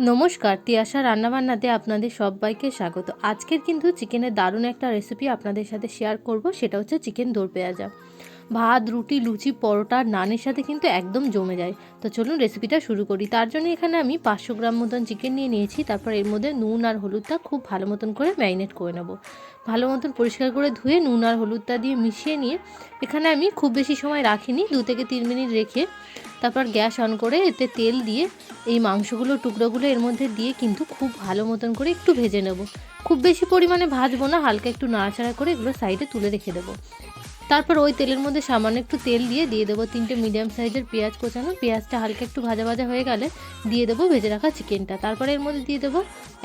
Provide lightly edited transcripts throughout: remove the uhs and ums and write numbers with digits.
নমস্কার, তিয়াশা রান্নাবান্নাতে আপনাদের সবাইকে স্বাগত। আজকের কিন্তু চিকেনের দারুণ একটা রেসিপি আপনাদের সাথে শেয়ার করব, সেটা হচ্ছে চিকেন দোর পেঁয়াজা। ভাত, রুটি, লুচি, পরোটা, নানের সাথে কিন্তু একদম জমে যায়। তো চলুন রেসিপিটা শুরু করি। তার জন্য এখানে আমি 500 গ্রাম মতন চিকেন নিয়ে নিয়েছি। তারপর এর মধ্যে নুন আর হলুদটা খুব ভালো মতন করে ম্যারিনেট করে নেব। ভালো মতন পরিষ্কার করে ধুয়ে নুন আর হলুদটা দিয়ে মিশিয়ে নিয়ে এখানে আমি খুব বেশি সময় রাখিনি, 2 থেকে 3 মিনিট রেখে তারপর গ্যাস অন করে এতে তেল দিয়ে এই মাংসগুলো টুকরোগুলো এর মধ্যে দিয়ে কিন্তু খুব ভালো মতন করে একটু ভেজে নেব। খুব বেশি পরিমাণে ভাজবো না, হালকা একটু নাড়াচাড়া করে এগুলো সাইডে তুলে রেখে দেবো। তারপর ওই তেলের মধ্যে সামান্য একটু তেল দিয়ে দেবো 3টে মিডিয়াম সাইজের পেঁয়াজ কোচানো। পেঁয়াজটা হালকা একটু ভাজা ভাজা হয়ে গেলে দিয়ে দেবো ভেজে রাখা চিকেনটা। তারপরে এর মধ্যে দিয়ে দেবো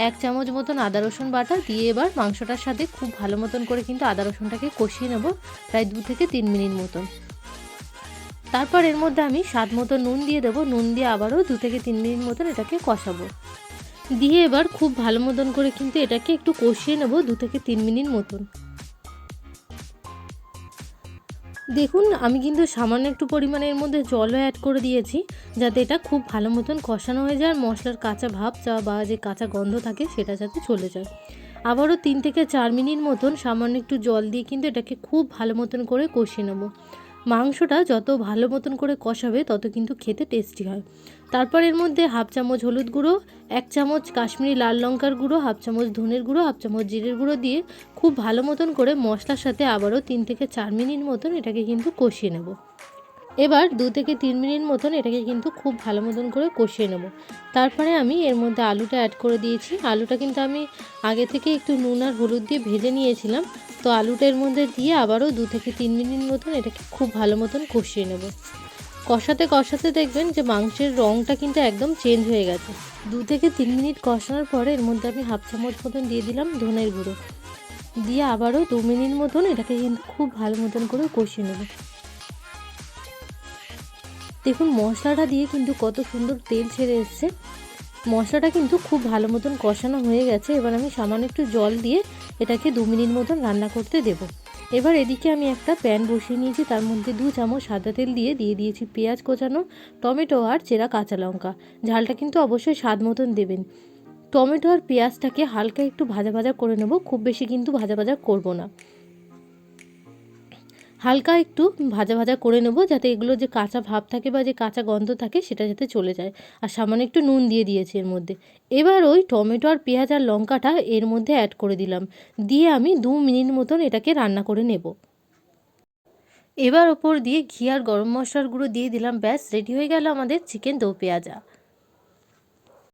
1 চামচ মতন আদা রসুন বাটা। দিয়ে এবার মাংসটার সাথে খুব ভালো মতন করে কিন্তু আদা রসুনটাকে কষিয়ে নেব প্রায় 2 থেকে 3 মিনিট মতন। তারপর এর মধ্যে আমি স্বাদ মতো নুন দিয়ে দেবো। নুন দিয়ে আবারও 2 থেকে 3 মিনিট মতন এটাকে কষাবো। দিয়ে এবার খুব ভালো মতন করে কিন্তু এটাকে একটু কষিয়ে নেব 2 থেকে 3 মিনিট মতন। দেখুন, আমি কিন্তু সামান্য একটু পরিমাণে এর মধ্যে জলও অ্যাড করে দিয়েছি, যাতে এটা খুব ভালো মতন কষানো হয়ে যায় আর মশলার কাঁচা ভাব বা যে কাঁচা গন্ধ থাকে সেটা যাতে চলে যায়। আবারও 3 থেকে 4 মিনিট মতন সামান্য একটু জল দিয়ে কিন্তু এটাকে খুব ভালো মতন করে কষিয়ে নেব। মাংসটা যত ভালো মতন করে কষাবে তত কিন্তু খেতে টেস্টি হয়। তারপর এর মধ্যে 1/2 চামচ হলুদ গুঁড়ো, 1 চামচ কাশ্মীরি লাল লঙ্কার গুঁড়ো, 1/2 চামচ ধনের গুঁড়ো, 1/2 চামচ জিরের গুঁড়ো দিয়ে খুব ভালো মতন করে মশলার সাথে আবারও 3 থেকে 4 মিনিট মতন এটাকে কিন্তু কষিয়ে নেব। এবার 2 থেকে 3 মিনিট মতন এটাকে কিন্তু খুব ভালো মতন করে কষিয়ে নেব। তারপরে আমি এর মধ্যে আলুটা অ্যাড করে দিয়েছি। আলুটা কিন্তু আমি আগে থেকে একটু নুন আর হলুদ দিয়ে ভেজে নিয়েছিলাম। তো আলুটা এর মধ্যে দিয়ে আবারও 2 থেকে 3 মিনিট মতন এটাকে খুব ভালো মতন কষিয়ে নেব। কষাতে কষাতে দেখবেন যে মাংসের রঙটা কিন্তু একদম চেঞ্জ হয়ে গেছে। 2 থেকে 3 মিনিট কষানোর পরে এর মধ্যে আমি 1/2 চামচ মতন দিয়ে দিলাম ধনের গুঁড়ো। দিয়ে আবারও 2 মিনিট মতন এটাকে কিন্তু খুব ভালো মতন করে কষিয়ে নেব। দেখুন, মশলাটা দিয়ে কিন্তু কত সুন্দর তেল ছেড়ে এসছে। মশলাটা কিন্তু খুব ভালো মতন কষানো হয়ে গেছে। এবার আমি সামান্য একটু জল দিয়ে এটাকে 2 মিনিট মতন রান্না করতে দেব। এবার এদিকে আমি একটা প্যান বসিয়ে নিয়েছি, তার মধ্যে 2 চামচ সাদা তেল দিয়ে দিয়েছি পেঁয়াজ কোচানো, টমেটো আর চেরা কাঁচা লঙ্কা। ঝালটা কিন্তু অবশ্যই স্বাদ মতন দেবেন। টমেটো আর পেঁয়াজটাকে হালকা একটু ভাজা ভাজা করে নেব, খুব বেশি কিন্তু ভাজা ভাজা করব না। হালকা একটু ভাজা ভাজা করে নেব, যাতে এগুলো যে কাঁচা ভাব থাকে বা যে কাঁচা গন্ধ থাকে সেটা যাতে চলে যায়। আর সামান্য একটু নুন দিয়ে দিয়েছি এর মধ্যে। এবার ওই টমেটো আর পেঁয়াজ আর লঙ্কাটা এর মধ্যে অ্যাড করে দিলাম। দিয়ে আমি 2 মিনিট মতন এটাকে রান্না করে নেব। এবার ওপর দিয়ে ঘি আর গরম মশলার গুঁড়ো দিয়ে দিলাম। ব্যাস রেডি হয়ে গেল আমাদের চিকেন দো পেঁয়াজা।